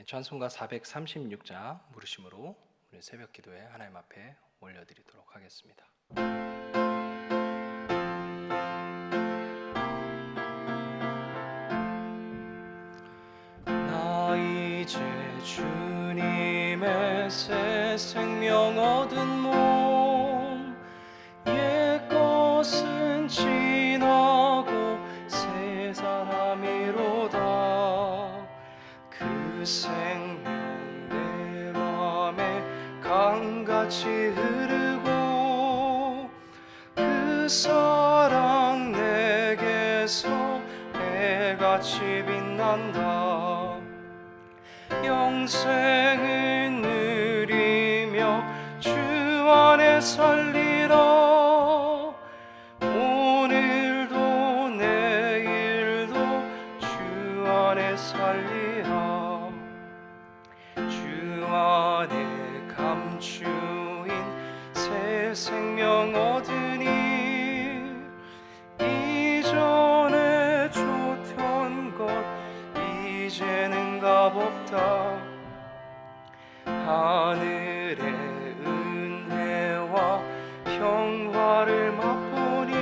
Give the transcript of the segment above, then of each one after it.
찬송가 436장 부르심으로 우리 새벽 기도에 하나님 앞에 올려드리도록 하겠습니다. 나 이제 주님의 새 생명 얻은 몸, 옛 것은 지나고 새 사람이로다. 그 생명 내 맘에 강같이 흐르고, 그 사랑 내게서 해같이 빛난다. 영생을 누리며 주 안에 살리라. 오늘도 내일도 주 안에 살리라. 주 안에 감추인 새 생명 얻으니, 이전에 좋던 것 이제는 값없다. 하늘의 은혜와 평화를 맛보니,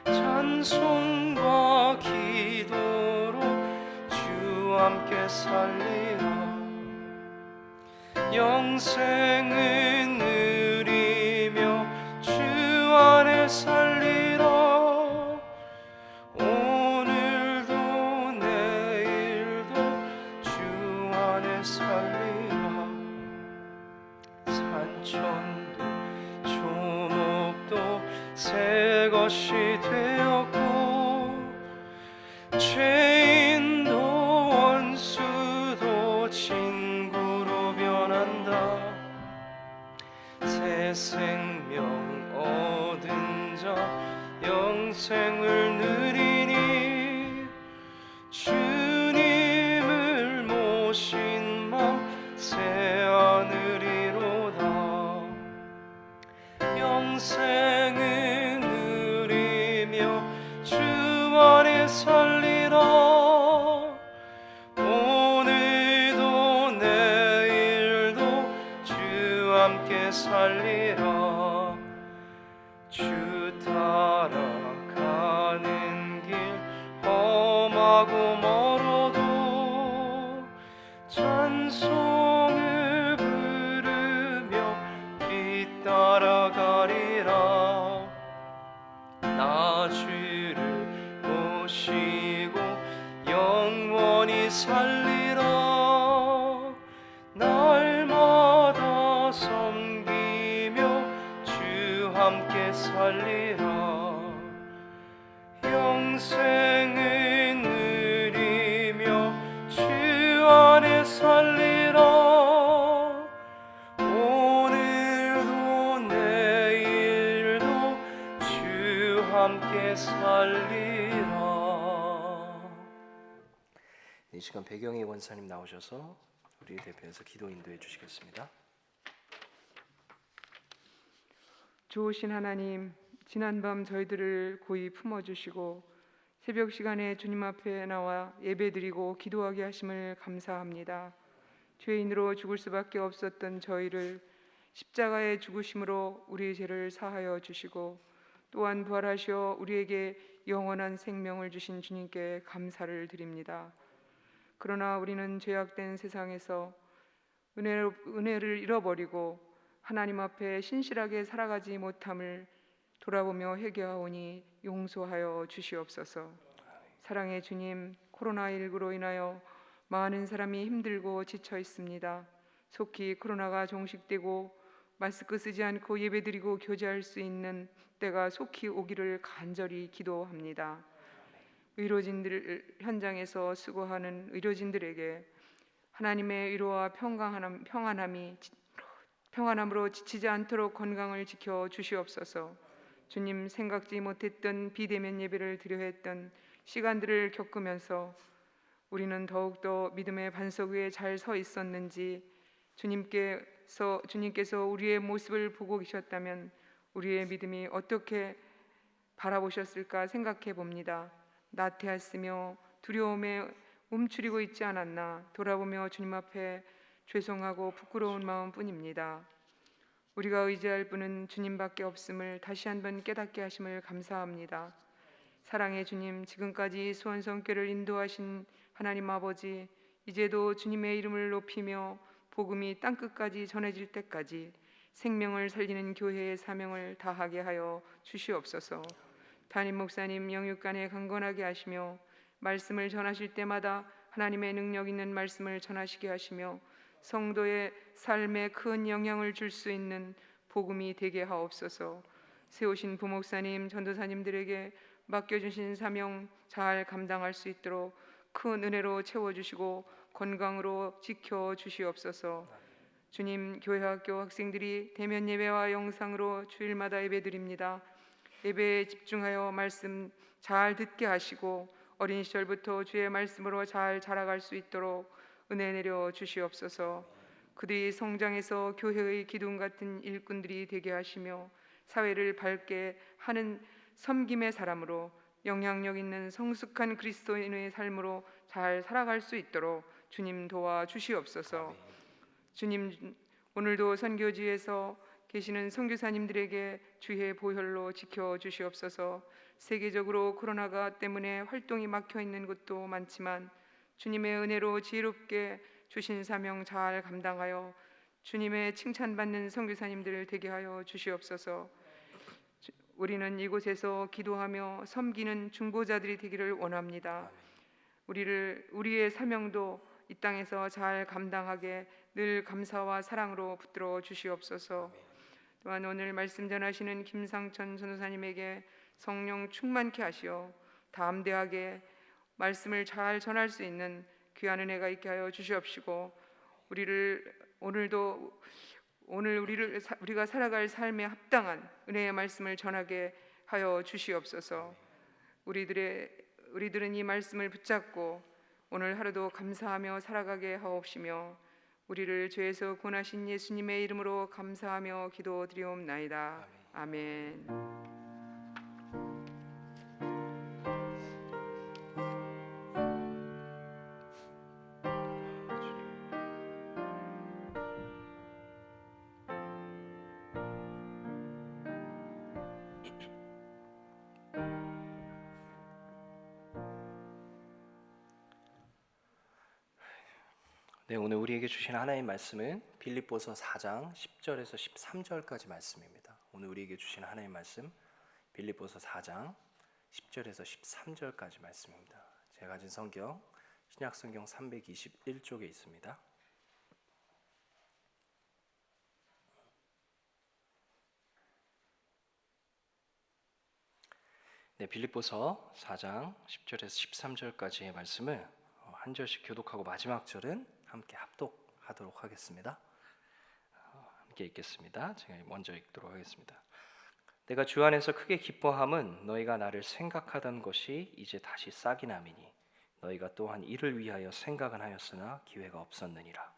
찬송과 기도로 주 함께 살리라. 영생을 누리며 주 안에 살리라. 오늘도 내일도 주 안에 살리라. 산천도 조목도 새 것이 되었고, 죄인도 원수도 친구로 변한다. 새 생명 얻은 자 영생을 누리니, 주님을 모신 맘 새 하늘이로다. 영생을 누리며 주 안에 살리라. 오늘도 내일도 주 함께 살리라. 주 따라가는 길 험하고 멀어도 찬송을 부르며 뒤따라가리라. 나 주를 모시고 영원히 살리라. 날마다 섬기며 주 함께 살리라. 영생을 누리며 주 안에 살리라. 오늘도 내일도 주 함께 살리라. 이 시간 배경희 원사님 나오셔서 우리 대표해서 기도 인도해 주시겠습니다. 좋으신 하나님, 지난밤 저희들을 고이 품어주시고 새벽 시간에 주님 앞에 나와 예배드리고 기도하게 하심을 감사합니다. 죄인으로 죽을 수밖에 없었던 저희를 십자가의 죽으심으로 우리의 죄를 사하여 주시고, 또한 부활하시어 우리에게 영원한 생명을 주신 주님께 감사를 드립니다. 그러나 우리는 죄악된 세상에서 은혜를 잃어버리고 하나님 앞에 신실하게 살아가지 못함을 돌아보며 회개하오니 용서하여 주시옵소서. 사랑의 주님, 코로나19로 인하여 많은 사람이 힘들고 지쳐 있습니다. 속히 코로나가 종식되고 마스크 쓰지 않고 예배드리고 교제할 수 있는 때가 속히 오기를 간절히 기도합니다. 의료진들 현장에서 수고하는 의료진들에게 하나님의 위로와 평안함으로 지치지 않도록 건강을 지켜 주시옵소서. 주님, 생각지 못했던 비대면 예배를 드려 했던 시간들을 겪으면서 우리는 더욱더 믿음의 반석 위에 잘 서 있었는지, 주님께서 우리의 모습을 보고 계셨다면 우리의 믿음이 어떻게 바라보셨을까 생각해 봅니다. 나태했으며 두려움에 움츠리고 있지 않았나 돌아보며 주님 앞에 죄송하고 부끄러운 마음뿐입니다. 우리가 의지할 분은 주님밖에 없음을 다시 한번 깨닫게 하심을 감사합니다. 사랑의 주님, 지금까지 수원성교를 인도하신 하나님 아버지, 이제도 주님의 이름을 높이며 복음이 땅끝까지 전해질 때까지 생명을 살리는 교회의 사명을 다하게 하여 주시옵소서. 담임 목사님 영육간에 강건하게 하시며 말씀을 전하실 때마다 하나님의 능력 있는 말씀을 전하시게 하시며 성도의 삶에 큰 영향을 줄 수 있는 복음이 되게 하옵소서. 세우신 부목사님, 전도사님들에게 맡겨주신 사명 잘 감당할 수 있도록 큰 은혜로 채워주시고 건강으로 지켜주시옵소서. 주님, 교회학교 학생들이 대면 예배와 영상으로 주일마다 예배드립니다. 예배에 집중하여 말씀 잘 듣게 하시고 어린 시절부터 주의 말씀으로 잘 자라갈 수 있도록 은혜 내려 주시옵소서. 그들이 성장해서 교회의 기둥 같은 일꾼들이 되게 하시며 사회를 밝게 하는 섬김의 사람으로 영향력 있는 성숙한 그리스도인의 삶으로 잘 살아갈 수 있도록 주님 도와 주시옵소서. 주님, 오늘도 선교지에서 계시는 선교사님들에게 주의 보혈로 지켜 주시옵소서. 세계적으로 코로나가 때문에 활동이 막혀 있는 곳도 많지만 주님의 은혜로 지혜롭게 주신 사명 잘 감당하여 주님의 칭찬받는 선교사님들 되게 하여 주시옵소서. 우리는 이곳에서 기도하며 섬기는 중보자들이 되기를 원합니다. 우리의 사명도 이 땅에서 잘 감당하게 늘 감사와 사랑으로 붙들어 주시옵소서. 또한 오늘 말씀 전하시는 김상천 전도사님에게 성령 충만케 하시어 담대하게 말씀을 잘 전할 수 있는 귀한 은혜가 있게 하여 주시옵시고 우리가 살아갈 삶에 합당한 은혜의 말씀을 전하게 하여 주시옵소서. 우리들은 이 말씀을 붙잡고 오늘 하루도 감사하며 살아가게 하옵시며 우리를 죄에서 구원하신 예수님의 이름으로 감사하며 기도드리옵나이다. 아멘. 네, 오늘 우리에게 주신 하나님의 말씀은 빌립보서 4장 10절에서 13절까지 말씀입니다. 오늘 우리에게 주신 하나님의 말씀 빌립보서 4장 10절에서 13절까지 말씀입니다. 제가 가진 성경 신약성경 321쪽에 있습니다. 네, 빌립보서 4장 10절에서 13절까지의 말씀을 한 절씩 교독하고 마지막 절은 함께 합독하도록 하겠습니다. 함께 읽겠습니다. 제가 먼저 읽도록 하겠습니다. 내가 주 안에서 크게 기뻐함은 너희가 나를 생각하던 것이 이제 다시 싹이 남이니 너희가 또한 이를 위하여 생각은 하였으나 기회가 없었느니라.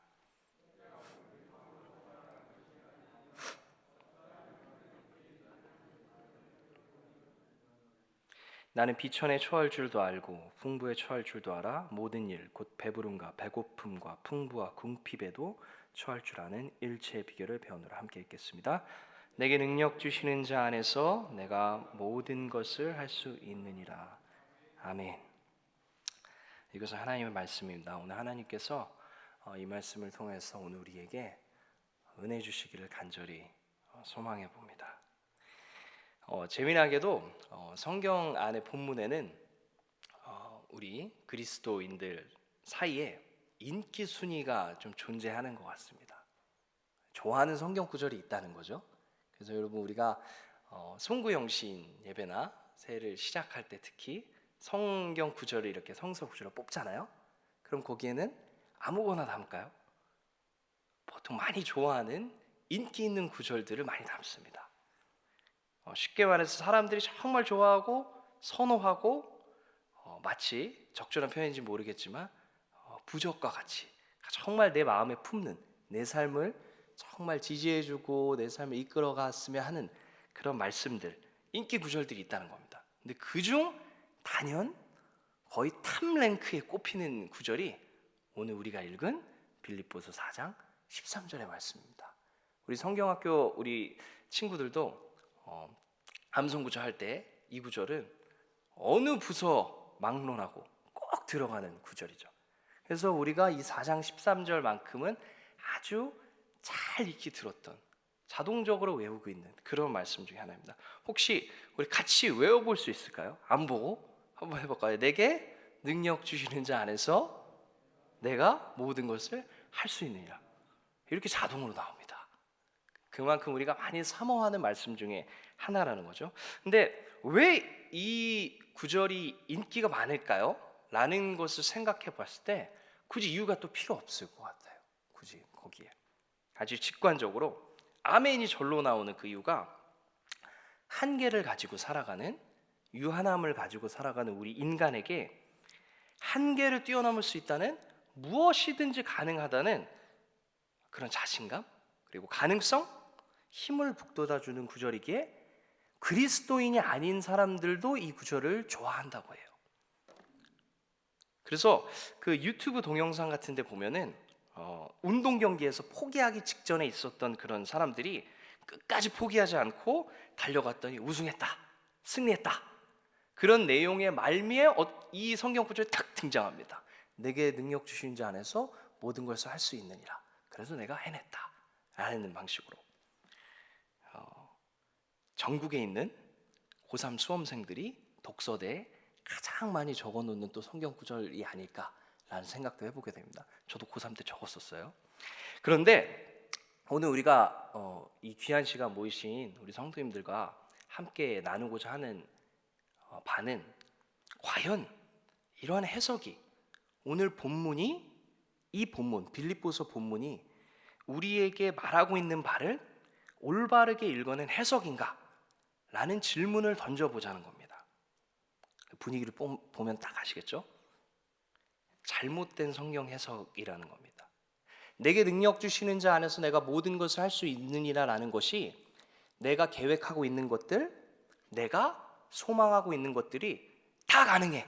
나는 비천에 처할 줄도 알고 풍부에 처할 줄도 알아 모든 일 곧 배부름과 배고픔과 풍부와 궁핍에도 처할 줄 아는 일체의 비결을 배우노라. 함께 읽겠습니다. 내게 능력 주시는 자 안에서 내가 모든 것을 할 수 있느니라. 아멘. 이것은 하나님의 말씀입니다. 오늘 하나님께서 이 말씀을 통해서 오늘 우리에게 은혜 주시기를 간절히 소망해 봅니다. 재미나게도 성경 안의 본문에는 우리 그리스도인들 사이에 인기 순위가 좀 존재하는 것 같습니다. 좋아하는 성경 구절이 있다는 거죠. 그래서 여러분 우리가 송구영신 예배나 새해를 시작할 때 특히 성경 구절을 이렇게 성서 구절을 뽑잖아요. 그럼 거기에는 아무거나 담을까요? 보통 많이 좋아하는 인기 있는 구절들을 많이 담습니다. 쉽게 말해서 사람들이 정말 좋아하고 선호하고 마치 적절한 표현인지 모르겠지만 부적과 같이 정말 내 마음에 품는 내 삶을 정말 지지해주고 내 삶을 이끌어갔으면 하는 그런 말씀들, 인기 구절들이 있다는 겁니다. 근데 그중 단연 거의 탑 랭크에 꼽히는 구절이 오늘 우리가 읽은 빌립보서 4장 13절의 말씀입니다. 우리 성경학교 우리 친구들도 암송 구절 할 때 이 구절은 어느 부서 막론하고 꼭 들어가는 구절이죠. 그래서 우리가 이 4장 13절만큼은 아주 잘 익히 들었던, 자동적으로 외우고 있는 그런 말씀 중에 하나입니다. 혹시 우리 같이 외워볼 수 있을까요? 안 보고 한번 해볼까요? 내게 능력 주시는 자 안에서 내가 모든 것을 할 수 있느니라. 이렇게 자동으로 나옵니다. 그만큼 우리가 많이 사모하는 말씀 중에 하나라는 거죠. 근데 왜 이 구절이 인기가 많을까요? 라는 것을 생각해 봤을 때 굳이 이유가 또 필요 없을 것 같아요. 굳이 거기에 아주 직관적으로 아멘이 절로 나오는 그 이유가 한계를 가지고 살아가는, 유한함을 가지고 살아가는 우리 인간에게 한계를 뛰어넘을 수 있다는, 무엇이든지 가능하다는 그런 자신감, 그리고 가능성, 힘을 북돋아주는 구절이기에 그리스도인이 아닌 사람들도 이 구절을 좋아한다고 해요. 그래서 그 유튜브 동영상 같은 데 보면은 운동 경기에서 포기하기 직전에 있었던 그런 사람들이 끝까지 포기하지 않고 달려갔더니 우승했다, 승리했다, 그런 내용의 말미에 이 성경 구절이 탁 등장합니다. 내게 능력 주신 자 안에서 모든 것을 할 수 있느니라. 그래서 내가 해냈다 라는 방식으로 전국에 있는 고3 수험생들이 독서대에 가장 많이 적어놓는 또 성경 구절이 아닐까라는 생각도 해보게 됩니다. 저도 고3 때 적었었어요. 그런데 오늘 우리가 이 귀한 시간 모이신 우리 성도님들과 함께 나누고자 하는 바는, 과연 이러한 해석이, 오늘 본문이, 이 본문 빌립보서 본문이 우리에게 말하고 있는 바를 올바르게 읽어낸 해석인가? 라는 질문을 던져보자는 겁니다. 분위기를 보면 딱 아시겠죠? 잘못된 성경 해석이라는 겁니다. 내게 능력 주시는 자 안에서 내가 모든 것을 할 수 있느니라 라는 것이, 내가 계획하고 있는 것들, 내가 소망하고 있는 것들이 다 가능해,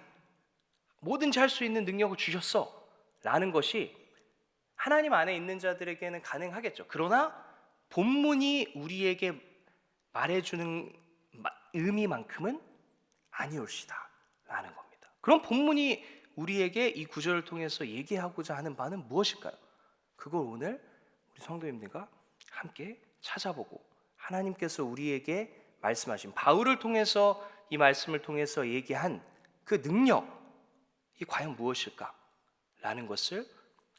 뭐든지 할 수 있는 능력을 주셨어 라는 것이 하나님 안에 있는 자들에게는 가능하겠죠. 그러나 본문이 우리에게 말해주는 의미만큼은 아니올시다 라는 겁니다. 그럼 본문이 우리에게 이 구절을 통해서 얘기하고자 하는 바는 무엇일까요? 그걸 오늘 우리 성도님들과 함께 찾아보고, 하나님께서 우리에게 말씀하신, 바울을 통해서 이 말씀을 통해서 얘기한 그 능력이 과연 무엇일까? 라는 것을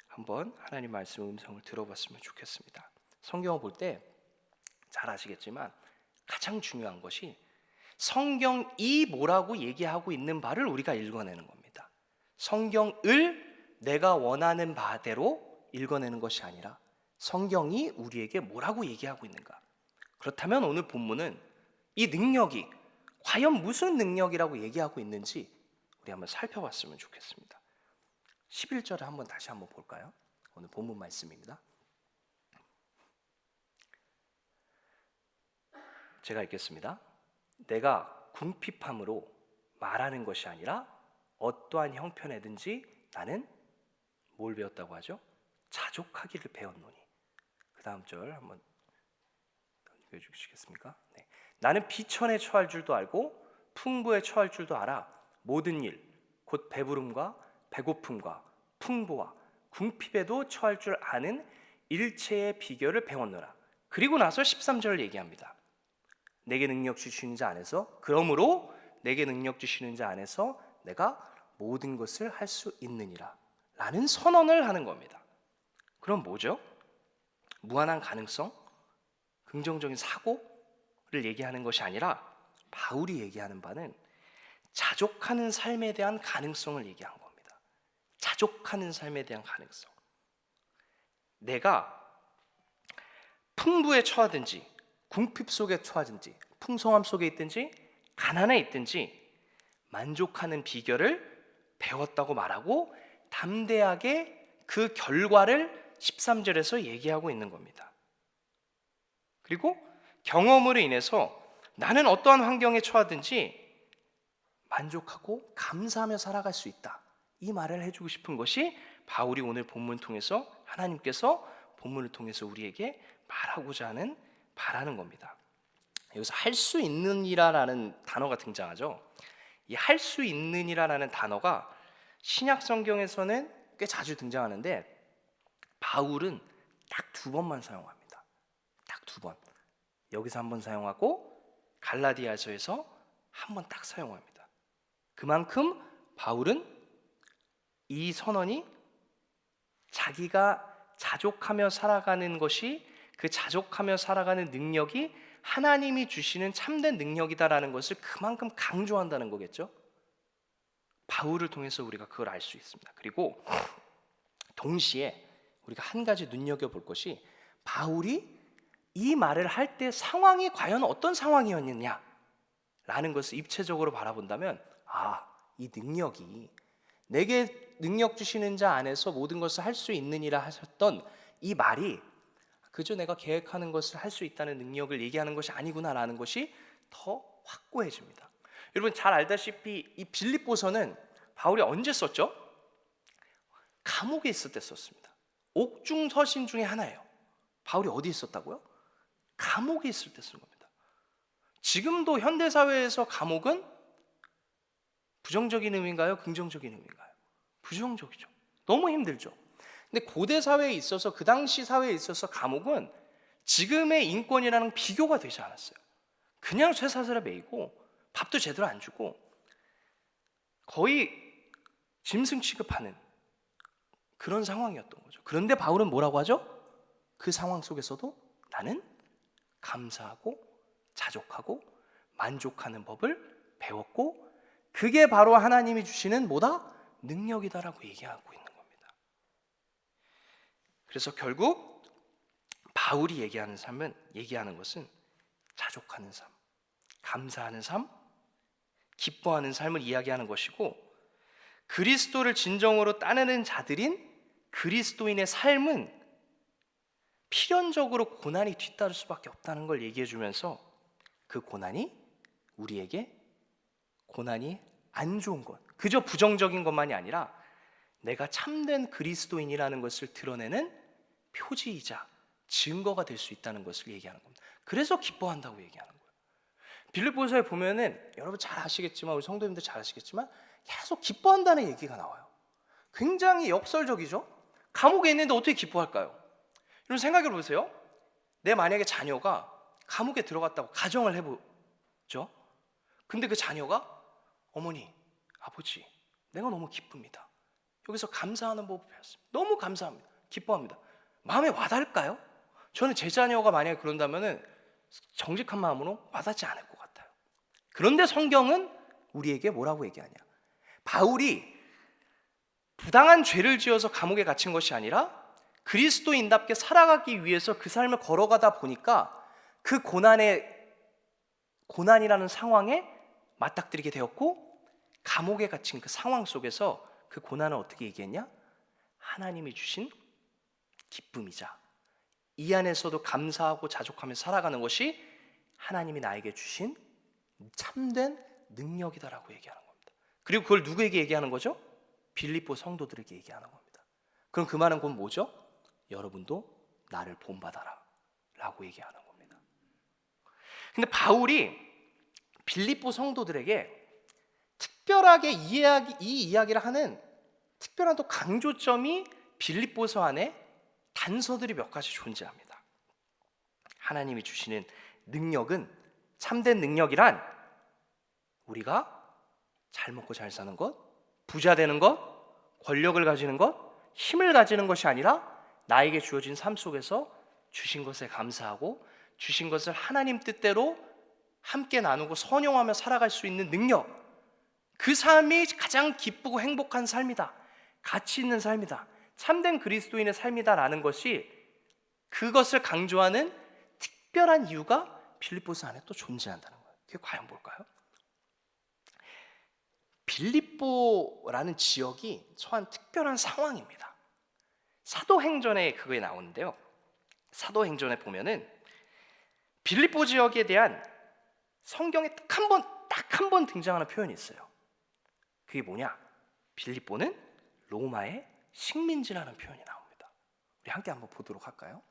한번 하나님 말씀의 음성을 들어봤으면 좋겠습니다. 성경을 볼 때 잘 아시겠지만 가장 중요한 것이 성경이 뭐라고 얘기하고 있는 바를 우리가 읽어내는 겁니다. 성경을 내가 원하는 바대로 읽어내는 것이 아니라 성경이 우리에게 뭐라고 얘기하고 있는가. 그렇다면 오늘 본문은 이 능력이 과연 무슨 능력이라고 얘기하고 있는지 우리 한번 살펴봤으면 좋겠습니다. 11절을 한번 다시 한번 볼까요? 오늘 본문 말씀입니다. 제가 읽겠습니다. 내가 궁핍함으로 말하는 것이 아니라 어떠한 형편에든지 나는 뭘 배웠다고 하죠? 자족하기를 배웠노니. 그 다음 절 한번 읽어주시겠습니까? 네. 나는 비천에 처할 줄도 알고 풍부에 처할 줄도 알아. 모든 일, 곧 배부름과 배고픔과 풍부와 궁핍에도 처할 줄 아는 일체의 비결을 배웠노라. 그리고 나서 13절을 얘기합니다. 내게 능력 주시는 자 안에서, 그러므로 내게 능력 주시는 자 안에서 내가 모든 것을 할 수 있느니라 라는 선언을 하는 겁니다. 그럼 뭐죠? 무한한 가능성, 긍정적인 사고를 얘기하는 것이 아니라 바울이 얘기하는 바는 자족하는 삶에 대한 가능성을 얘기한 겁니다. 자족하는 삶에 대한 가능성. 내가 풍부에 처하든지 궁핍 속에 처하든지 풍성함 속에 있든지 가난에 있든지 만족하는 비결을 배웠다고 말하고 담대하게 그 결과를 13절에서 얘기하고 있는 겁니다. 그리고 경험으로 인해서 나는 어떠한 환경에 처하든지 만족하고 감사하며 살아갈 수 있다. 이 말을 해주고 싶은 것이 바울이 오늘 본문 통해서 하나님께서 본문을 통해서 우리에게 말하고자 하는 바라는 겁니다. 여기서 할 수 있느니라라는 단어가 등장하죠. 이 할 수 있느니라라는 단어가 신약 성경에서는 꽤 자주 등장하는데 바울은 딱 2번만 사용합니다. 딱 2번. 여기서 한 번 사용하고 갈라디아서에서 한 번 딱 사용합니다. 그만큼 바울은 이 선언이 자기가 자족하며 살아가는 것이, 그 자족하며 살아가는 능력이 하나님이 주시는 참된 능력이다라는 것을 그만큼 강조한다는 거겠죠. 바울을 통해서 우리가 그걸 알 수 있습니다. 그리고 동시에 우리가 한 가지 눈여겨볼 것이, 바울이 이 말을 할 때 상황이 과연 어떤 상황이었느냐라는 것을 입체적으로 바라본다면, 이 능력이, 내게 능력 주시는 자 안에서 모든 것을 할 수 있느니라 하셨던 이 말이 그저 내가 계획하는 것을 할 수 있다는 능력을 얘기하는 것이 아니구나라는 것이 더 확고해집니다. 여러분 잘 알다시피 이 빌립보서는 바울이 언제 썼죠? 감옥에 있을 때 썼습니다. 옥중 서신 중에 하나예요. 바울이 어디에 있었다고요? 감옥에 있을 때 쓴 겁니다. 지금도 현대사회에서 감옥은 부정적인 의미인가요? 긍정적인 의미인가요? 부정적이죠. 너무 힘들죠. 근데 고대 사회에 있어서, 그 당시 사회에 있어서 감옥은 지금의 인권이라는 비교가 되지 않았어요. 그냥 쇠사슬에 매이고 밥도 제대로 안 주고 거의 짐승 취급하는 그런 상황이었던 거죠. 그런데 바울은 뭐라고 하죠? 그 상황 속에서도 나는 감사하고 자족하고 만족하는 법을 배웠고, 그게 바로 하나님이 주시는 뭐다? 능력이다라고 얘기하고 있는 겁니다. 그래서 결국 바울이 얘기하는 것은 자족하는 삶, 감사하는 삶, 기뻐하는 삶을 이야기하는 것이고, 그리스도를 진정으로 따르는 자들인 그리스도인의 삶은 필연적으로 고난이 뒤따를 수밖에 없다는 걸 얘기해 주면서, 그 고난이 우리에게 고난이 안 좋은 것, 그저 부정적인 것만이 아니라 내가 참된 그리스도인이라는 것을 드러내는 표지이자 증거가 될 수 있다는 것을 얘기하는 겁니다. 그래서 기뻐한다고 얘기하는 거예요. 빌립보서에 보면은 여러분 잘 아시겠지만, 우리 성도님들 잘 아시겠지만 계속 기뻐한다는 얘기가 나와요. 굉장히 역설적이죠. 감옥에 있는데 어떻게 기뻐할까요? 여러분 생각해 보세요. 내 만약에 자녀가 감옥에 들어갔다고 가정을 해보죠. 근데 그 자녀가 어머니, 아버지, 내가 너무 기쁩니다. 여기서 감사하는 법을 배웠습니다. 너무 감사합니다. 기뻐합니다. 마음에 와닿을까요? 저는 제 자녀가 만약에 그런다면은 정직한 마음으로 와닿지 않을 것 같아요. 그런데 성경은 우리에게 뭐라고 얘기하냐? 바울이 부당한 죄를 지어서 감옥에 갇힌 것이 아니라 그리스도인답게 살아가기 위해서 그 삶을 걸어가다 보니까 그 고난이라는 상황에 맞닥뜨리게 되었고, 감옥에 갇힌 그 상황 속에서 그 고난을 어떻게 얘기했냐? 하나님이 주신 기쁨이자 이 안에서도 감사하고 자족하며 살아가는 것이 하나님이 나에게 주신 참된 능력이다라고 얘기하는 겁니다. 그리고 그걸 누구에게 얘기하는 거죠? 빌립보 성도들에게 얘기하는 겁니다. 그럼 그 말은 곧 뭐죠? 여러분도 나를 본받아라 라고 얘기하는 겁니다. 근데 바울이 빌립보 성도들에게 특별하게 이 이야기를 하는 특별한 또 강조점이 빌립보서 안에 단서들이 몇 가지 존재합니다. 하나님이 주시는 능력은, 참된 능력이란 우리가 잘 먹고 잘 사는 것, 부자 되는 것, 권력을 가지는 것, 힘을 가지는 것이 아니라 나에게 주어진 삶 속에서 주신 것에 감사하고 주신 것을 하나님 뜻대로 함께 나누고 선용하며 살아갈 수 있는 능력, 그 삶이 가장 기쁘고 행복한 삶이다, 가치 있는 삶이다, 참된 그리스도인의 삶이다라는 것이, 그것을 강조하는 특별한 이유가 빌립보서 안에 또 존재한다는 거예요. 그게 과연 뭘까요? 빌립보라는 지역이 처한 특별한 상황입니다. 사도행전에 그거에 나오는데요, 사도행전에 보면은 빌립보 지역에 대한 성경에 딱 한 번 등장하는 표현이 있어요. 그게 뭐냐? 빌립보는 로마의 식민지라는 표현이 나옵니다. 우리 함께 한번 보도록 할까요?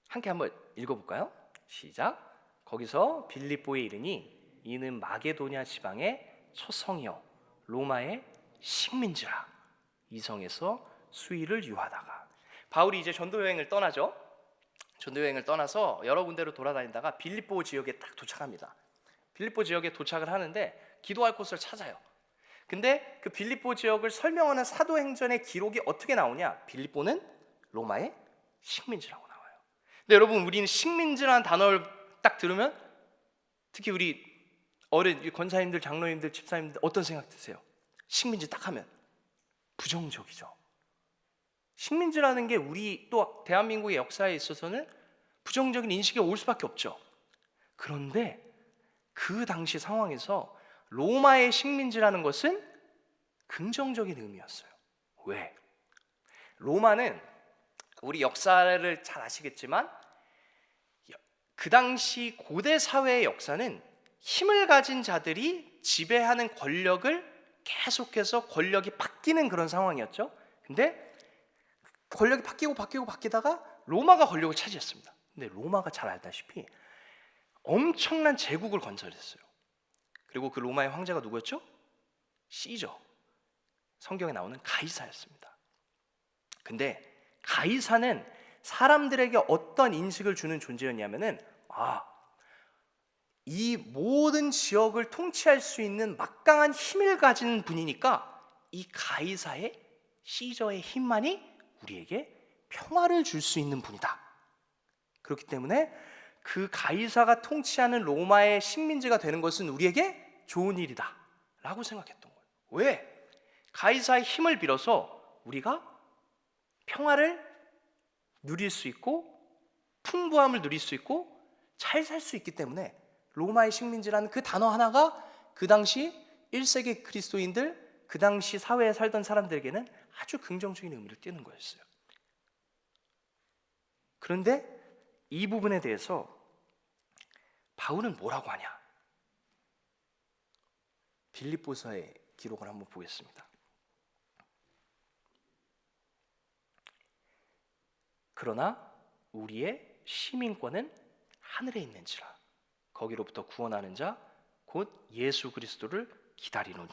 함께 한번 읽어볼까요? 시작. 거기서 빌립보에 이르니 이는 마게도냐 지방의 첫 성이요 로마의 식민지라. 이 성에서 수의를 유하다가 바울이 이제 전도 여행을 떠나죠. 전도 여행을 떠나서 여러 군데로 돌아다니다가 빌립보 지역에 딱 도착합니다. 빌립보 지역에 도착을 하는데 기도할 곳을 찾아요. 근데 그 빌립보 지역을 설명하는 사도행전의 기록이 어떻게 나오냐? 빌립보는 로마의 식민지라고 나와요. 근데 여러분, 우리는 식민지라는 단어를 딱 들으면 특히 우리 어린 권사님들, 장로님들, 집사님들 어떤 생각 드세요? 식민지 딱 하면 부정적이죠. 식민지라는 게 우리 또 대한민국의 역사에 있어서는 부정적인 인식이 올 수밖에 없죠. 그런데 그 당시 상황에서 로마의 식민지라는 것은 긍정적인 의미였어요. 왜? 로마는 우리 역사를 잘 아시겠지만 그 당시 고대 사회의 역사는 힘을 가진 자들이 지배하는 권력을 계속해서 권력이 바뀌는 그런 상황이었죠. 근데 권력이 바뀌다가 로마가 권력을 차지했습니다. 근데 로마가 잘 알다시피 엄청난 제국을 건설했어요. 그리고 그 로마의 황제가 누구였죠? 시저. 성경에 나오는 가이사였습니다. 근데 가이사는 사람들에게 어떤 인식을 주는 존재였냐면은 이 모든 지역을 통치할 수 있는 막강한 힘을 가진 분이니까 이 가이사의 시저의 힘만이 우리에게 평화를 줄 수 있는 분이다. 그렇기 때문에 그 가이사가 통치하는 로마의 식민지가 되는 것은 우리에게 좋은 일이다 라고 생각했던 거예요. 왜? 가이사의 힘을 빌어서 우리가 평화를 누릴 수 있고 풍부함을 누릴 수 있고 잘 살 수 있기 때문에 로마의 식민지라는 그 단어 하나가 그 당시 1세기 그리스도인들, 그 당시 사회에 살던 사람들에게는 아주 긍정적인 의미를 띠는 거였어요. 그런데 이 부분에 대해서 바울은 뭐라고 하냐? 빌립보서의 기록을 한번 보겠습니다. 그러나 우리의 시민권은 하늘에 있는지라 거기로부터 구원하는 자 곧 예수 그리스도를 기다리노니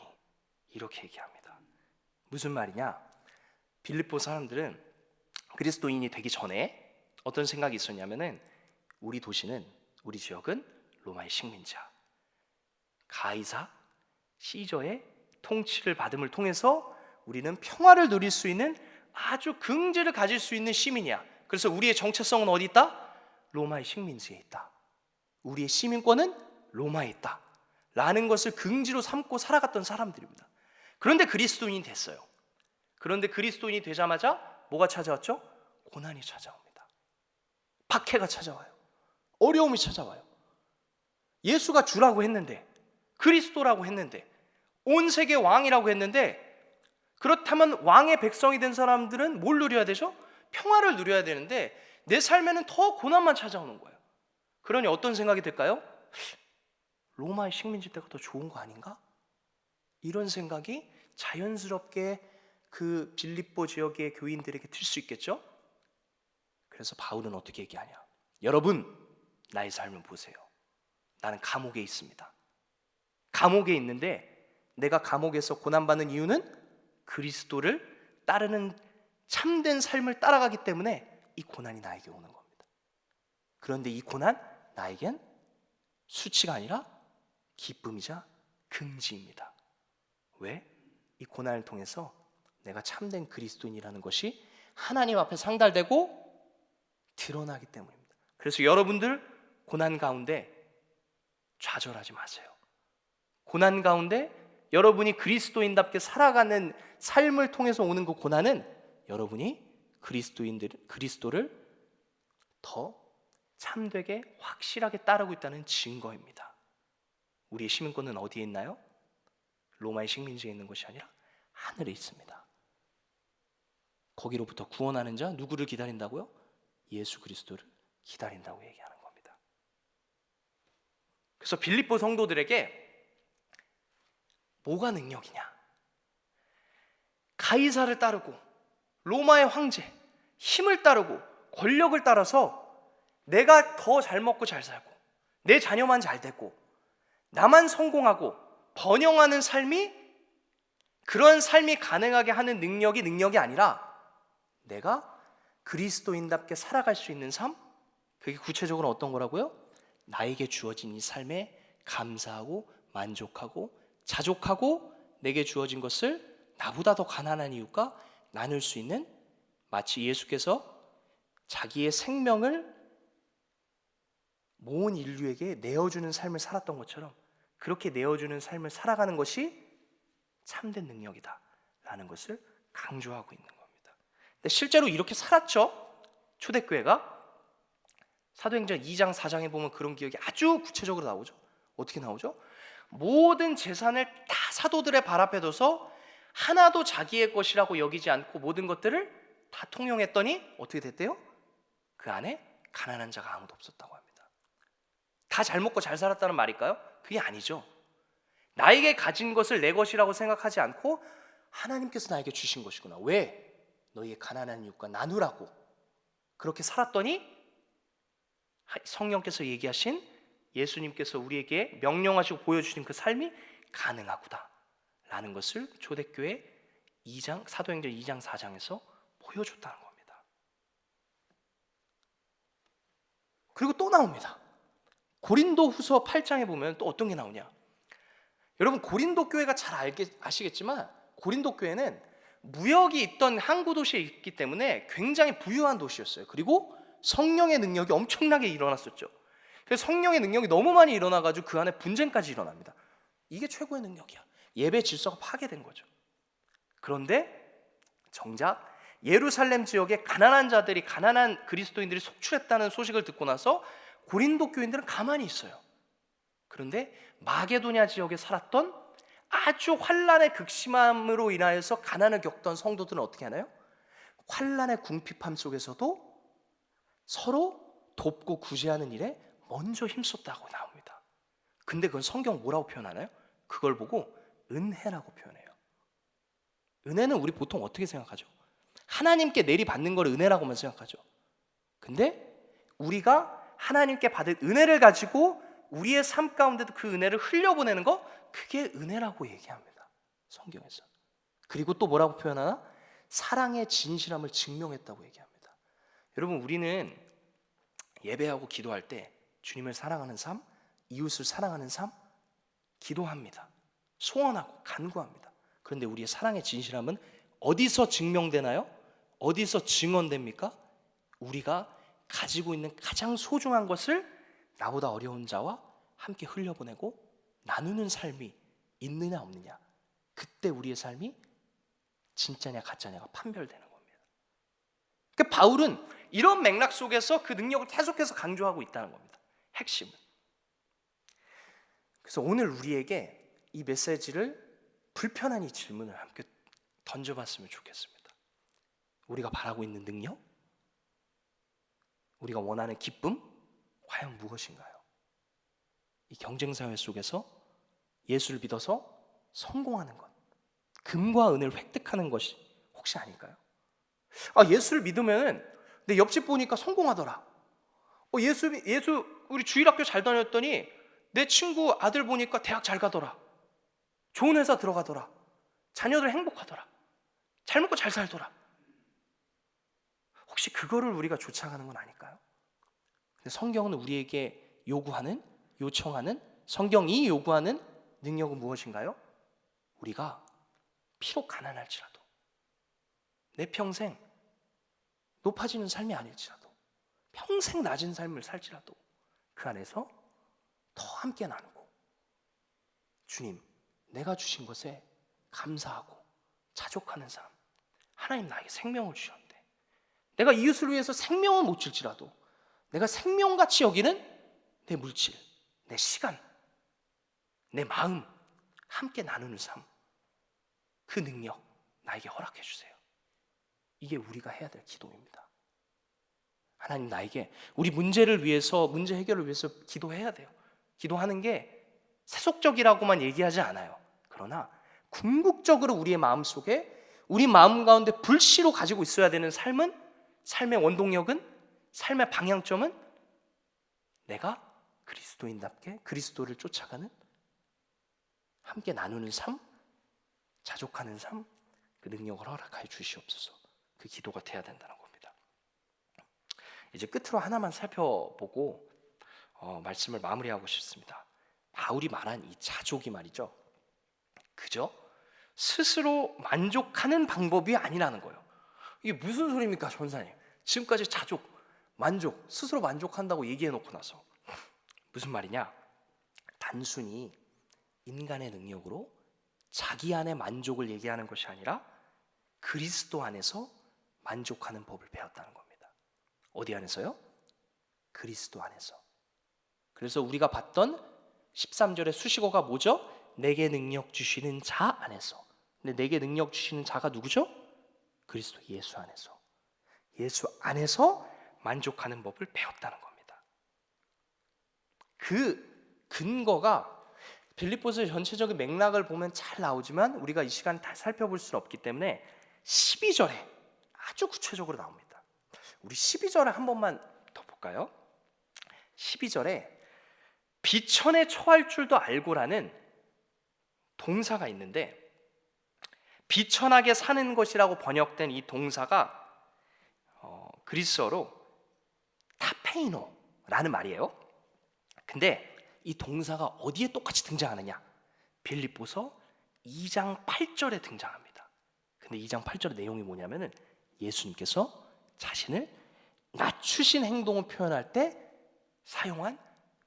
이렇게 얘기합니다. 무슨 말이냐? 빌립보 사람들은 그리스도인이 되기 전에 어떤 생각이 있었냐면은 우리 도시는, 우리 지역은 로마의 식민지야. 가이사 시저의 통치를 받음을 통해서 우리는 평화를 누릴 수 있는 아주 긍지를 가질 수 있는 시민이야. 그래서 우리의 정체성은 어디 있다? 로마의 식민지에 있다. 우리의 시민권은 로마에 있다 라는 것을 긍지로 삼고 살아갔던 사람들입니다. 그런데 그리스도인이 됐어요. 그런데 그리스도인이 되자마자 뭐가 찾아왔죠? 고난이 찾아옵니다. 박해가 찾아와요. 어려움이 찾아와요. 예수가 주라고 했는데, 그리스도라고 했는데, 온 세계 왕이라고 했는데, 그렇다면 왕의 백성이 된 사람들은 뭘 누려야 되죠? 평화를 누려야 되는데 내 삶에는 더 고난만 찾아오는 거예요. 그러니 어떤 생각이 들까요? 로마의 식민지 때가 더 좋은 거 아닌가? 이런 생각이 자연스럽게 그 빌립보 지역의 교인들에게 들 수 있겠죠? 그래서 바울은 어떻게 얘기하냐? 여러분, 나의 삶을 보세요. 나는 감옥에 있습니다. 감옥에 있는데 내가 감옥에서 고난받는 이유는 그리스도를 따르는 참된 삶을 따라가기 때문에 이 고난이 나에게 오는 겁니다. 그런데 이 고난 나에겐 수치가 아니라 기쁨이자 긍지입니다. 왜? 이 고난을 통해서 내가 참된 그리스도인이라는 것이 하나님 앞에 상달되고 드러나기 때문입니다. 그래서 여러분들 고난 가운데 좌절하지 마세요. 고난 가운데 여러분이 그리스도인답게 살아가는 삶을 통해서 오는 그 고난은 여러분이 그리스도를 더 참되게 확실하게 따르고 있다는 증거입니다. 우리의 시민권은 어디에 있나요? 로마의 식민지에 있는 것이 아니라 하늘에 있습니다. 거기로부터 구원하는 자 누구를 기다린다고요? 예수 그리스도를 기다린다고 얘기하는 겁니다. 그래서 빌립보 성도들에게 뭐가 능력이냐? 가이사를 따르고 로마의 황제, 힘을 따르고 권력을 따라서 내가 더 잘 먹고 잘 살고 내 자녀만 잘 됐고 나만 성공하고 번영하는 삶이, 그런 삶이 가능하게 하는 능력이 아니라 내가 그리스도인답게 살아갈 수 있는 삶, 그게 구체적으로 어떤 거라고요? 나에게 주어진 이 삶에 감사하고 만족하고 자족하고 내게 주어진 것을 나보다 더 가난한 이웃과 나눌 수 있는, 마치 예수께서 자기의 생명을 모은 인류에게 내어주는 삶을 살았던 것처럼 그렇게 내어주는 삶을 살아가는 것이 참된 능력이다 라는 것을 강조하고 있는 겁니다. 근데 실제로 이렇게 살았죠. 초대교회가 사도행전 2장 4장에 보면 그런 기억이 아주 구체적으로 나오죠. 어떻게 나오죠? 모든 재산을 다 사도들의 발 앞에 둬서 하나도 자기의 것이라고 여기지 않고 모든 것들을 다 통용했더니 어떻게 됐대요? 그 안에 가난한 자가 아무도 없었다고 합니다. 다 잘 먹고 잘 살았다는 말일까요? 그게 아니죠. 나에게 가진 것을 내 것이라고 생각하지 않고 하나님께서 나에게 주신 것이구나. 왜? 너희의 가난한 이웃과 나누라고. 그렇게 살았더니 성령께서 얘기하신, 예수님께서 우리에게 명령하시고 보여주신 그 삶이 가능하구나 라는 것을 초대교회 2장, 사도행전 2장 4장에서 보여줬다는 겁니다. 그리고 또 나옵니다. 고린도후서 8장에 보면 또 어떤 게 나오냐? 여러분, 고린도 교회가 잘 아시겠지만 고린도 교회는 무역이 있던 항구 도시에 있기 때문에 굉장히 부유한 도시였어요. 그리고 성령의 능력이 엄청나게 일어났었죠. 그래서 성령의 능력이 너무 많이 일어나가지고 그 안에 분쟁까지 일어납니다. 이게 최고의 능력이야. 예배 질서가 파괴된 거죠. 그런데 정작 예루살렘 지역에 가난한 자들이, 가난한 그리스도인들이 속출했다는 소식을 듣고 나서 고린도 교인들은 가만히 있어요. 그런데 마게도냐 지역에 살았던 아주 환란의 극심함으로 인하여서 가난을 겪던 성도들은 어떻게 하나요? 환란의 궁핍함 속에서도 서로 돕고 구제하는 일에 먼저 힘썼다고 나옵니다. 근데 그건 성경 뭐라고 표현하나요? 그걸 보고 은혜라고 표현해요. 은혜는 우리 보통 어떻게 생각하죠? 하나님께 내리받는 걸 은혜라고만 생각하죠. 근데 우리가 하나님께 받은 은혜를 가지고 우리의 삶 가운데도 그 은혜를 흘려보내는 거, 그게 은혜라고 얘기합니다, 성경에서. 그리고 또 뭐라고 표현하나? 사랑의 진실함을 증명했다고 얘기합니다. 여러분, 우리는 예배하고 기도할 때 주님을 사랑하는 삶, 이웃을 사랑하는 삶 기도합니다. 소원하고 간구합니다. 그런데 우리의 사랑의 진실함은 어디서 증명되나요? 어디서 증언됩니까? 우리가 가지고 있는 가장 소중한 것을 나보다 어려운 자와 함께 흘려보내고 나누는 삶이 있느냐 없느냐, 그때 우리의 삶이 진짜냐 가짜냐가 판별되는 겁니다. 그러니까 바울은 이런 맥락 속에서 그 능력을 계속해서 강조하고 있다는 겁니다. 핵심은. 그래서 오늘 우리에게 이 메시지를, 불편한 이 질문을 함께 던져봤으면 좋겠습니다. 우리가 바라고 있는 능력, 우리가 원하는 기쁨, 과연 무엇인가요? 이 경쟁사회 속에서 예수를 믿어서 성공하는 것, 금과 은을 획득하는 것이 혹시 아닐까요? 예수를 믿으면 내 옆집 보니까 성공하더라. 예수 우리 주일학교 잘 다녔더니 내 친구 아들 보니까 대학 잘 가더라. 좋은 회사 들어가더라. 자녀들 행복하더라. 잘 먹고 잘 살더라. 혹시 그거를 우리가 쫓아가는 건 아닐까요? 근데 성경은 우리에게 요청하는, 성경이 요구하는 능력은 무엇인가요? 우리가 비록 가난할지라도, 내 평생 높아지는 삶이 아닐지라도, 평생 낮은 삶을 살지라도 그 안에서 더 함께 나누고, 주님, 내가 주신 것에 감사하고 자족하는 삶. 하나님 나에게 생명을 주셨는데 내가 이웃을 위해서 생명은 못 줄지라도 내가 생명같이 여기는 내 물질, 내 시간, 내 마음 함께 나누는 삶, 그 능력 나에게 허락해 주세요. 이게 우리가 해야 될 기도입니다. 하나님, 나에게 우리 문제를 위해서, 문제 해결을 위해서 기도해야 돼요. 기도하는 게 세속적이라고만 얘기하지 않아요. 그러나 궁극적으로 우리의 마음속에, 우리 마음 가운데 불씨로 가지고 있어야 되는 삶은, 삶의 원동력은, 삶의 방향점은 내가 그리스도인답게 그리스도를 쫓아가는, 함께 나누는 삶, 자족하는 삶, 그 능력을 허락하여 주시옵소서. 그 기도가 돼야 된다는 겁니다. 이제 끝으로 하나만 살펴보고 말씀을 마무리하고 싶습니다. 바울이 말한 이 자족이 말이죠, 그저 스스로 만족하는 방법이 아니라는 거예요. 이게 무슨 소리입니까, 전사님? 지금까지 자족, 만족, 스스로 만족한다고 얘기해놓고 나서 무슨 말이냐? 단순히 인간의 능력으로 자기 안의 만족을 얘기하는 것이 아니라 그리스도 안에서 만족하는 법을 배웠다는 겁니다. 어디 안에서요? 그리스도 안에서. 그래서 우리가 봤던 13절의 수식어가 뭐죠? 내게 능력 주시는 자 안에서. 근데 내게 능력 주시는 자가 누구죠? 그리스도 예수 안에서. 예수 안에서 만족하는 법을 배웠다는 겁니다. 그 근거가 빌립보서의 전체적인 맥락을 보면 잘 나오지만 우리가 이 시간 다 살펴볼 수는 없기 때문에 12절에 아주 구체적으로 나옵니다. 우리 12절에 한 번만 더 볼까요? 12절에 비천에 처할 줄도 알고라는 동사가 있는데, 비천하게 사는 것이라고 번역된 이 동사가 그리스어로 타페이노라는 말이에요. 근데 이 동사가 어디에 똑같이 등장하느냐? 빌립보서 2장 8절에 등장합니다. 근데 2장 8절의 내용이 뭐냐면은 예수님께서 자신을 낮추신 행동을 표현할 때 사용한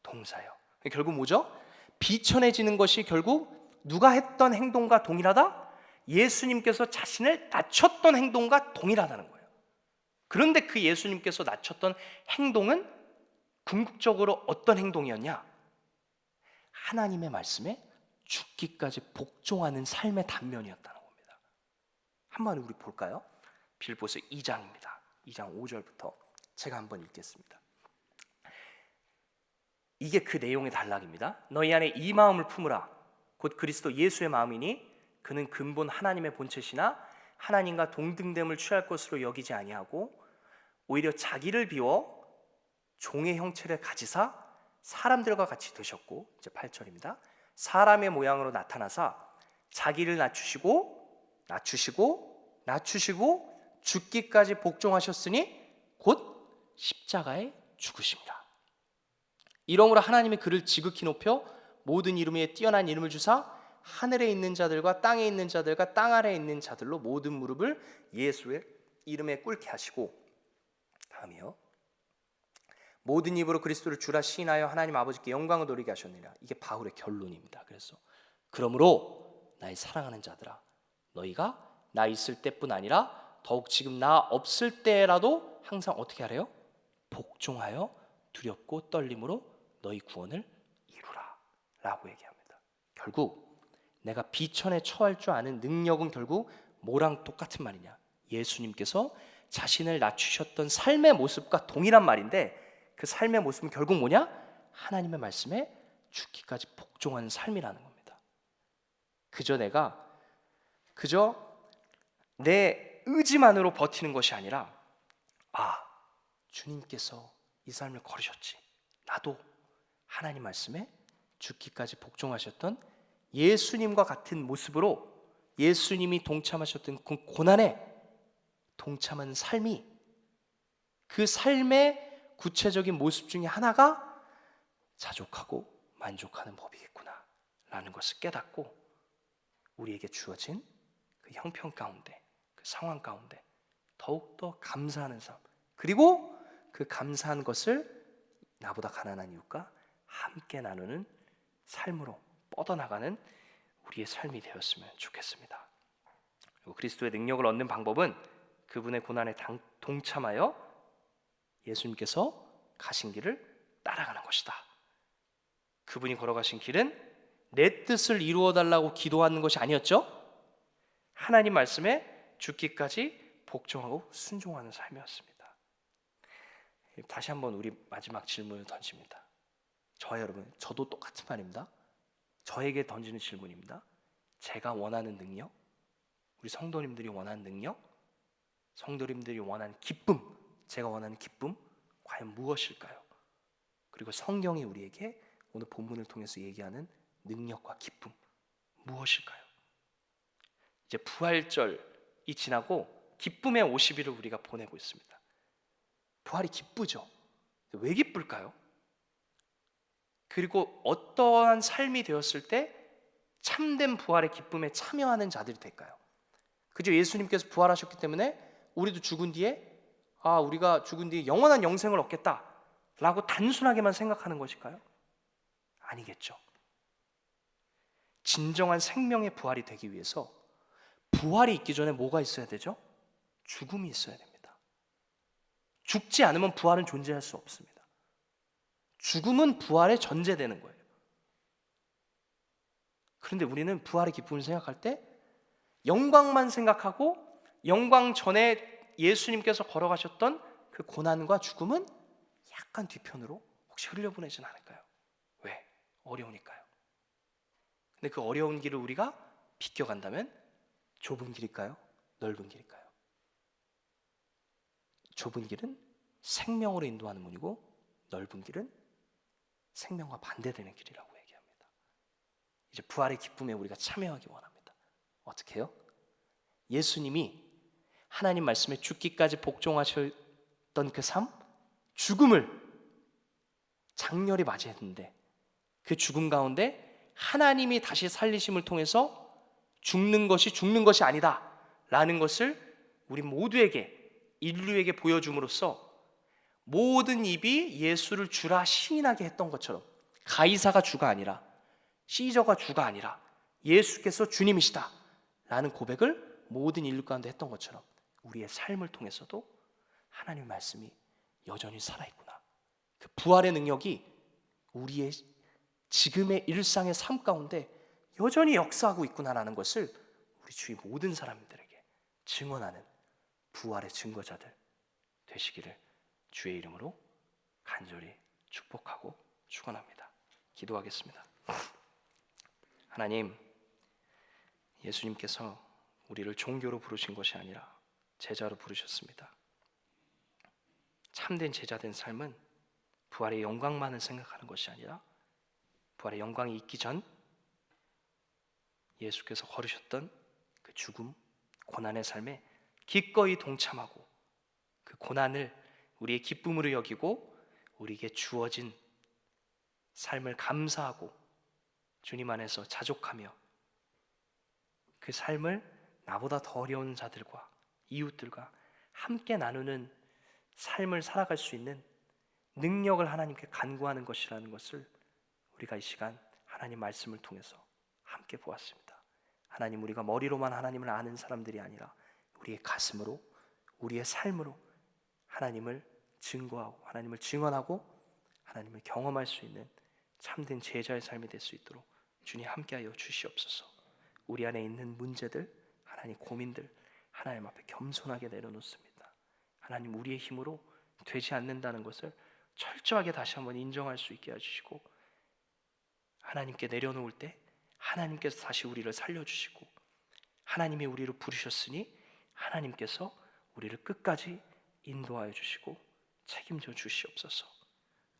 동사예요. 결국 뭐죠? 비천해지는 것이 결국 누가 했던 행동과 동일하다? 예수님께서 자신을 낮췄던 행동과 동일하다는 거예요. 그런데 그 예수님께서 낮췄던 행동은 궁극적으로 어떤 행동이었냐? 하나님의 말씀에 죽기까지 복종하는 삶의 단면이었다는 겁니다. 한번 우리 볼까요? 빌립보서 2장입니다. 2장 5절부터 제가 한번 읽겠습니다. 이게 그 내용의 단락입니다. 너희 안에 이 마음을 품으라. 곧 그리스도 예수의 마음이니 그는 근본 하나님의 본체시나 하나님과 동등됨을 취할 것으로 여기지 아니하고 오히려 자기를 비워 종의 형체를 가지사 사람들과 같이 되셨고, 이제 8절입니다. 사람의 모양으로 나타나사 자기를 낮추시고 죽기까지 복종하셨으니 곧 십자가에 죽으심이라. 이러므로 하나님이 그를 지극히 높여 모든 이름 위에 뛰어난 이름을 주사 하늘에 있는 자들과 땅에 있는 자들과 땅 아래에 있는 자들로 모든 무릎을 예수의 이름에 꿇게 하시고, 다음이요, 모든 입으로 그리스도를 주라 시인하여 하나님 아버지께 영광을 돌리게 하셨느니라. 이게 바울의 결론입니다. 그래서 그러므로 나의 사랑하는 자들아, 너희가 나 있을 때뿐 아니라 더욱 지금 나 없을 때라도 항상 어떻게 하래요? 복종하여 두렵고 떨림으로 너희 구원을 이루라 라고 얘기합니다. 결국 내가 비천에 처할 줄 아는 능력은 결국 뭐랑 똑같은 말이냐? 예수님께서 자신을 낮추셨던 삶의 모습과 동일한 말인데, 그 삶의 모습은 결국 뭐냐? 하나님의 말씀에 죽기까지 복종하는 삶이라는 겁니다. 그저 내 의지만으로 버티는 것이 아니라, 주님께서 이 삶을 걸으셨지, 나도 하나님 말씀에 죽기까지 복종하셨던 예수님과 같은 모습으로 예수님이 동참하셨던 그 고난에 동참하는 삶이, 그 삶의 구체적인 모습 중에 하나가 자족하고 만족하는 법이겠구나 라는 것을 깨닫고, 우리에게 주어진 그 형편 가운데, 그 상황 가운데 더욱더 감사하는 삶, 그리고 그 감사한 것을 나보다 가난한 이웃과 함께 나누는 삶으로 뻗어나가는 우리의 삶이 되었으면 좋겠습니다. 그리고 그리스도의 능력을 얻는 방법은 그분의 고난에 동참하여 예수님께서 가신 길을 따라가는 것이다. 그분이 걸어가신 길은 내 뜻을 이루어 달라고 기도하는 것이 아니었죠. 하나님 말씀에 죽기까지 복종하고 순종하는 삶이었습니다. 다시 한번 우리 마지막 질문을 던집니다. 저와 여러분, 저도 똑같은 말입니다. 저에게 던지는 질문입니다. 제가 원하는 능력, 우리 성도님들이 원하는 능력, 성도님들이 원하는 기쁨, 제가 원하는 기쁨 과연 무엇일까요? 그리고 성경이 우리에게 오늘 본문을 통해서 얘기하는 능력과 기쁨 무엇일까요? 이제 부활절이 지나고 기쁨의 50일을 우리가 보내고 있습니다. 부활이 기쁘죠. 왜 기쁠까요? 그리고 어떠한 삶이 되었을 때 참된 부활의 기쁨에 참여하는 자들이 될까요? 그저 예수님께서 부활하셨기 때문에 우리도 죽은 뒤에 우리가 죽은 뒤에 영원한 영생을 얻겠다라고 단순하게만 생각하는 것일까요? 아니겠죠. 진정한 생명의 부활이 되기 위해서 부활이 있기 전에 뭐가 있어야 되죠? 죽음이 있어야 됩니다. 죽지 않으면 부활은 존재할 수 없습니다. 죽음은 부활에 전제되는 거예요. 그런데 우리는 부활의 기쁨을 생각할 때 영광만 생각하고 영광 전에 예수님께서 걸어가셨던 그 고난과 죽음은 약간 뒤편으로 혹시 흘려보내진 않을까요? 왜? 어려우니까요. 근데 그 어려운 길을 우리가 비껴간다면 좁은 길일까요? 넓은 길일까요? 좁은 길은 생명으로 인도하는 문이고 넓은 길은 생명과 반대되는 길이라고 얘기합니다. 이제 부활의 기쁨에 우리가 참여하기 원합니다. 어떻게 해요? 예수님이 하나님 말씀에 죽기까지 복종하셨던 그 삶, 죽음을 장렬히 맞이했는데 그 죽음 가운데 하나님이 다시 살리심을 통해서 죽는 것이 아니다 라는 것을 우리 모두에게, 인류에게 보여줌으로써 모든 입이 예수를 주라 시인하게 했던 것처럼 가이사가 주가 아니라 시저가 주가 아니라 예수께서 주님이시다 라는 고백을 모든 인류 가운데 했던 것처럼 우리의 삶을 통해서도 하나님의 말씀이 여전히 살아있구나, 그 부활의 능력이 우리의 지금의 일상의 삶 가운데 여전히 역사하고 있구나라는 것을 우리 주위 모든 사람들에게 증언하는 부활의 증거자들 되시기를 주의 이름으로 간절히 축복하고 축원합니다. 기도하겠습니다. 하나님, 예수님께서 우리를 종교로 부르신 것이 아니라 제자로 부르셨습니다. 참된 제자된 삶은 부활의 영광만을 생각하는 것이 아니라 부활의 영광이 있기 전 예수께서 걸으셨던 그 죽음, 고난의 삶에 기꺼이 동참하고 그 고난을 우리의 기쁨으로 여기고 우리에게 주어진 삶을 감사하고 주님 안에서 자족하며 그 삶을 나보다 더 어려운 자들과 이웃들과 함께 나누는 삶을 살아갈 수 있는 능력을 하나님께 간구하는 것이라는 것을 우리가 이 시간 하나님 말씀을 통해서 함께 보았습니다. 하나님, 우리가 머리로만 하나님을 아는 사람들이 아니라 우리의 가슴으로, 우리의 삶으로 하나님을 증거하고 하나님을 증언하고 하나님을 경험할 수 있는 참된 제자의 삶이 될 수 있도록 주님 함께하여 주시옵소서. 우리 안에 있는 문제들, 하나님 고민들 하나님 앞에 겸손하게 내려놓습니다. 하나님, 우리의 힘으로 되지 않는다는 것을 철저하게 다시 한번 인정할 수 있게 해주시고 하나님께 내려놓을 때 하나님께서 다시 우리를 살려주시고 하나님이 우리를 부르셨으니 하나님께서 우리를 끝까지 인도하여 주시고 책임져 주시옵소서.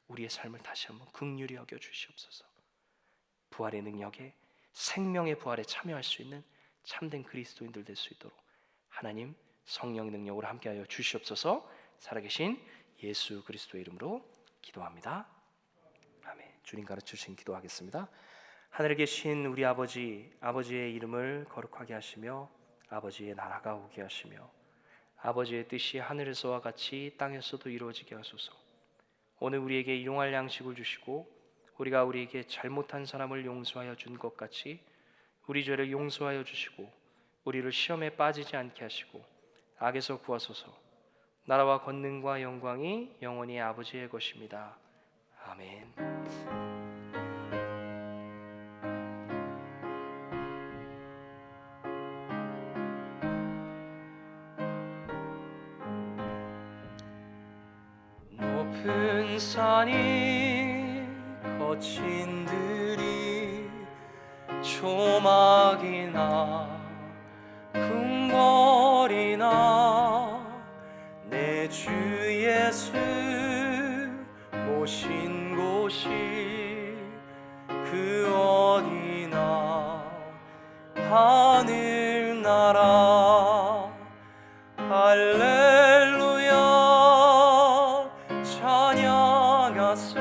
우리의 삶을 다시 한번 긍휼히 여겨 주시옵소서. 부활의 능력에 생명의 부활에 참여할 수 있는 참된 그리스도인들 될 수 있도록 하나님 성령의 능력으로 함께하여 주시옵소서. 살아계신 예수 그리스도의 이름으로 기도합니다. 아멘. 주님 가르쳐주신 기도하겠습니다. 하늘에 계신 우리 아버지, 아버지의 이름을 거룩하게 하시며 아버지의 나라가 오게 하시며 아버지의 뜻이 하늘에서와 같이 땅에서도 이루어지게 하소서. 오늘 우리에게 일용할 양식을 주시고 우리가 우리에게 잘못한 사람을 용서하여 준 것 같이 우리 죄를 용서하여 주시고 우리를 시험에 빠지지 않게 하시고 악에서 구하소서. 나라와 권능과 영광이 영원히 아버지의 것입니다. 아멘. 높은 산이 거친 들이 조막이나 궁궐이나 내 주 예수 모신 곳이 그 어디나 하늘나라 할렐루야 찬양하세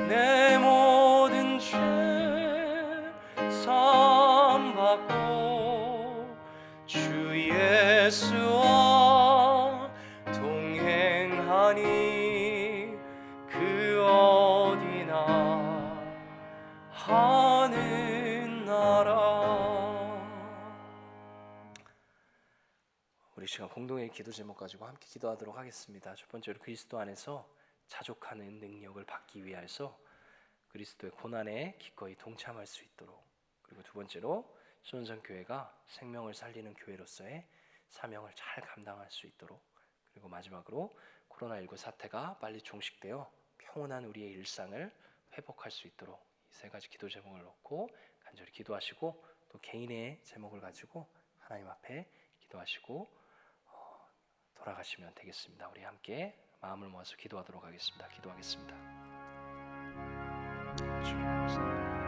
내 모든 죄 사함받고 주 예수와 동행하니 그 어디나 하늘나라. 우리 시간 공동의 기도 제목 가지고 함께 기도하도록 하겠습니다. 첫 번째로 그리스도 안에서 자족하는 능력을 받기 위해서 그리스도의 고난에 기꺼이 동참할 수 있도록, 그리고 두 번째로 수원성교회가 생명을 살리는 교회로서의 사명을 잘 감당할 수 있도록, 그리고 마지막으로 코로나19 사태가 빨리 종식되어 평온한 우리의 일상을 회복할 수 있도록 이 세 가지 기도 제목을 놓고 간절히 기도하시고, 또 개인의 제목을 가지고 하나님 앞에 기도하시고 돌아가시면 되겠습니다. 우리 함께 마음을 모아서 기도하도록 하겠습니다. 기도하겠습니다. 주님 감사합니다.